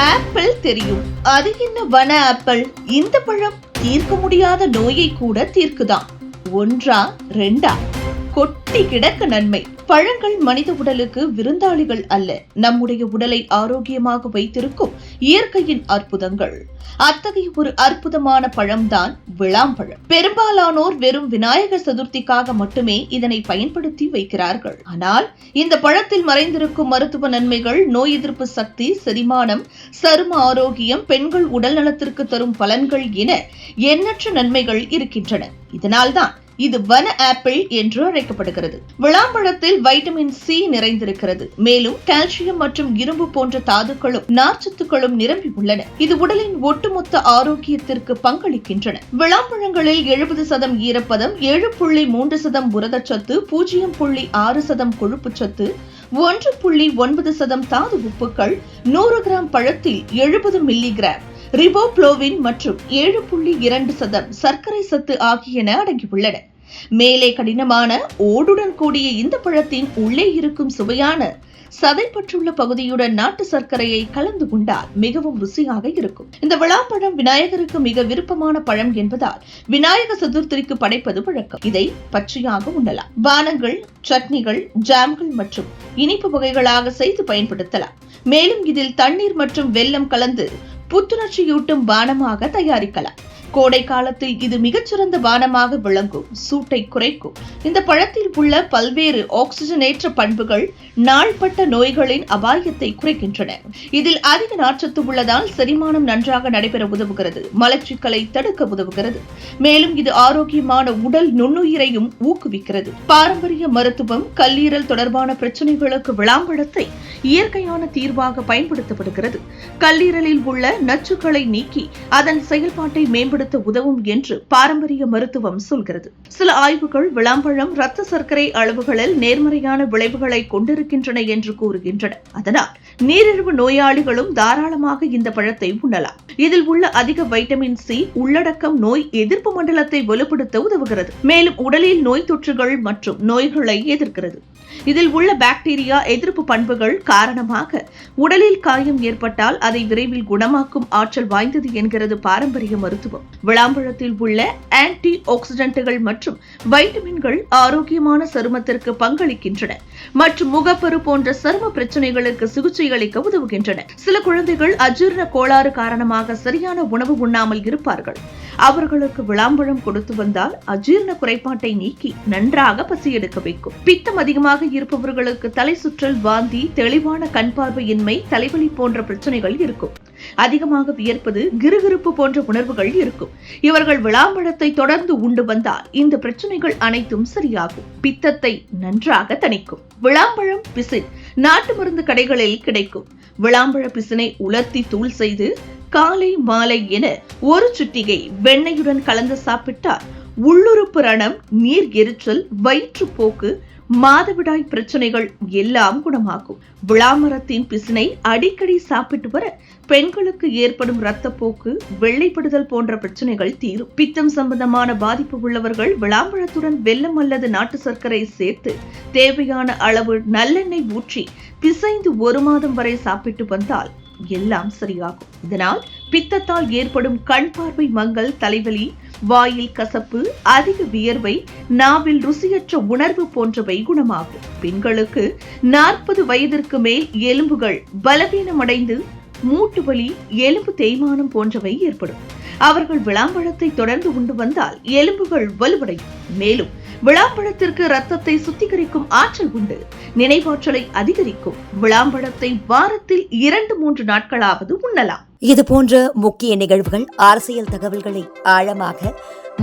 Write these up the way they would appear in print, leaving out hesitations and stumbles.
Apple தெரியும். அது என்ன வன ஆப்பிள்? இந்த பழம் தீர்க்க முடியாத நோயை கூட தீர்க்குதாம். ஒன்றா ரெண்டா? கொட்டி கிடக்க நன்மை. பழங்கள் மனித உடலுக்கு விருந்தாளிகள் அல்ல, நம்முடைய உடலை ஆரோக்கியமாக வைத்திருக்கும் இயற்கையின் அற்புதங்கள். அத்தகைய ஒரு அற்புதமான பழம்தான் விளாம்பழம். பெரும்பாலானோர் வெறும் விநாயகர் சதுர்த்திக்காக மட்டுமே இதனை பயன்படுத்தி வைக்கிறார்கள். ஆனால் இந்த பழத்தில் மறைந்திருக்கும் மருத்துவ நன்மைகள், நோய் எதிர்ப்பு சக்தி, செரிமானம், சரும ஆரோக்கியம், பெண்கள் உடல் நலத்திற்கு தரும் பலன்கள் என எண்ணற்ற நன்மைகள் இருக்கின்றன. இதனால்தான் இது வன ஆப்பிள் என்று அழைக்கப்படுகிறது. விளாம்பழத்தில் வைட்டமின் சி நிறைந்திருக்கிறது. மேலும் கால்சியம் மற்றும் இரும்பு போன்ற தாதுக்களும் நார்ச்சத்துக்களும் நிரம்பி உள்ளன. இது உடலின் ஒட்டுமொத்த ஆரோக்கியத்திற்கு பங்களிக்கின்றன. விளாம்பழங்களில் 70% ஈரப்பதம், 7.3% புரதச்சத்து, 0.6% கொழுப்புச்சத்து, 1.9% தாது உப்புக்கள், 100 கிராம் பழத்தில் 70 மில்லிகிராம் ரிபோப்ளோவின் மற்றும் 7.2% சர்க்கரை சத்து ஆகியன அடங்கியுள்ளன. மேலே கடினமான ஓடுடன் கூடிய இந்த பழத்தின் உள்ளே இருக்கும் சுவையான சதைப்பற்றுள்ள பகுதியுடன் நாட்டு சர்க்கரையை கலந்து கொண்டால் மிகவும் ருசியாக இருக்கும். இந்த விளாம்பழம் விநாயகருக்கு மிக விருப்பமான பழம் என்பதால் விநாயக சதுர்த்திக்கு படைப்பது வழக்கம். இதை பச்சையாக உண்ணலாம். பானங்கள், சட்னிகள், ஜாம்கள் மற்றும் இனிப்பு வகைகளாக செய்து பயன்படுத்தலாம். மேலும் இதில் தண்ணீர் மற்றும் வெல்லம் கலந்து புத்துணர்ச்சியூட்டும் பானமாக தயாரிக்கலாம். கோடை காலத்தில் இது மிகச்சிறந்த பானமாக விளங்கும். சூட்டை குறைக்கும். இந்த பழத்தில் உள்ள பல்வேறு ஆக்சிஜனேற்ற பண்புகள் நாள்பட்ட நோய்களின் அபாயத்தை குறைக்கின்றன. இதில் அதிக நார்ச்சத்து உள்ளதால் செரிமானம் நன்றாக நடைபெற உதவுகிறது. மலச்சிக்கலை தடுக்க உதவுகிறது. மேலும் இது ஆரோக்கியமான உடல் நுண்ணுயிரையும் ஊக்குவிக்கிறது. பாரம்பரிய மருத்துவம், கல்லீரல் தொடர்பான பிரச்சனைகளுக்கு விளாம்பழத்தை இயற்கையான தீர்வாக பயன்படுத்தப்படுகிறது. கல்லீரலில் உள்ள நச்சுக்களை நீக்கி அதன் செயல்பாட்டை மேம்படுத்த உதவும் என்று பாரம்பரிய மருத்துவம் சொல்கிறது. சில ஆய்வுகள் விளாம்பழம் இரத்த சர்க்கரை அளவுகளில் நேர்மறையான விளைவுகளை கொண்டிருக்கின்றன என்று கூறுகின்றன. அதனால் நீரிழிவு நோயாளிகளும் தாராளமாக இந்த பழத்தை உண்ணலாம். இதில் உள்ள அதிக வைட்டமின் சி உள்ளடக்கம் நோய் எதிர்ப்பு மண்டலத்தை வலுப்படுத்த உதவுகிறது. மேலும் உடலில் நோய் தொற்றுகள் மற்றும் நோய்களை எதிர்க்கிறது. இதில் உள்ள பாக்டீரியா எதிர்ப்பு பண்புகள் காரணமாக உடலில் காயம் ஏற்பட்டால் அதை விரைவில் குணமாக்கும் ஆற்றல் வாய்ந்தது என்கிறது பாரம்பரிய மருத்துவம். விளாம்பழத்தில் உள்ள ஆன்டி ஆக்சிடென்ட்கள் மற்றும் வைட்டமின்கள் ஆரோக்கியமான சருமத்திற்கு பங்களிக்கின்றன மற்றும் முகப்பரு போன்ற சரும பிரச்சனைகளுக்கு சிகிச்சை அளிக்க உதவுகின்றன. சில குழந்தைகள் அஜீரண கோளாறு காரணமாக சரியான உணவு உண்ணாமல் இருப்பார்கள். அவர்களுக்கு விளாம்பழம் கொடுத்து வந்தால் அஜீரண குறைபாட்டை நீக்கி நன்றாக பசி எடுக்க வைக்கும். பித்தம் அதிகமாக இருப்பவர்களுக்கு தலை சுற்றல், வாந்தி, தெளிவான கண் பார்வையின்மை, தலைவலி போன்ற பிரச்சனைகள் இருக்கும். அதிகமாக வியர்ப்பது, கிறுகிறுப்பு போன்ற உணர்வுகள் இருக்கும். இவர்கள் விளாம்பழத்தை தொடர்ந்து உண்டு வந்தால் இந்த பிரச்சனைகள் அனைத்தும் சரியாகும். பித்தத்தை நன்றாக தணிக்கும். விளாம்பழம் பிசின் நாட்டு மருந்து கடைகளில் கிடைக்கும். விளாம்பழ பிசினை உலர்த்தி தூள் செய்து காலை மாலை என ஒரு சிட்டிகை வெண்ணெயுடன் கலந்து சாப்பிட்டால் உள்ளுறுப்பு ரணம், நீர் எரிச்சல், வயிற்றுப்போக்கு, மாதவிடாய் பிரச்சனைகள் எல்லாம் குணமாகும். விளாமரத்தின் பிசினை அடிக்கடி சாப்பிட்டு வர பெண்களுக்கு ஏற்படும் இரத்தப்போக்கு, வெள்ளைப்படுதல் போன்ற பிரச்சனைகள் தீரும். பித்தம் சம்பந்தமான பாதிப்பு உள்ளவர்கள் விளாம்பழத்துடன் வெல்லம் அல்லது நாட்டு சர்க்கரை சேர்த்து தேவையான அளவு நல்லெண்ணெய் ஊற்றி பிசைந்து 1 மாதம் வரை சாப்பிட்டு வந்தால் எல்லாம் சரியாகும். இதனால் பித்தத்தால் ஏற்படும் கண் பார்வை மங்கல், தலைவலி, வாயில் கசப்பு, அதிக வியர்வை, நாவில் ருசியற்ற உணர்வு போன்றவை குணமாகும். பெண்களுக்கு 40 வயதிற்கு மேல் எலும்புகள் பலவீனமடைந்து மூட்டு வலி, எலும்பு தேய்மானம் போன்றவை ஏற்படும். அவர்கள் விளாம்பழத்தை தொடர்ந்து உண்டு வந்தால் எலும்புகள் வலுவடையும். மேலும் விளாம்பழத்திற்கு ரத்தத்தை சுத்திகரிக்கும் ஆற்றல் உண்டு. நினைவாற்றலை அதிகரிக்கும். விளாம்பழத்தை வாரத்தில் 2-3 நாட்களாவது உண்ணலாம். இது போன்ற முக்கிய நிகழ்வுகள், அரசியல் தகவல்களை ஆழமாக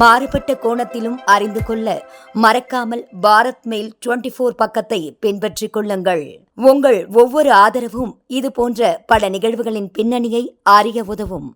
மாறுபட்ட கோணத்திலும் அறிந்து கொள்ள மறக்காமல் பாரத் மெயில் 24 பக்கத்தை பின்பற்றிக் கொள்ளுங்கள். உங்கள் ஒவ்வொரு ஆதரவும் இது போன்ற பல நிகழ்வுகளின் பின்னணியை அறிய உதவும்.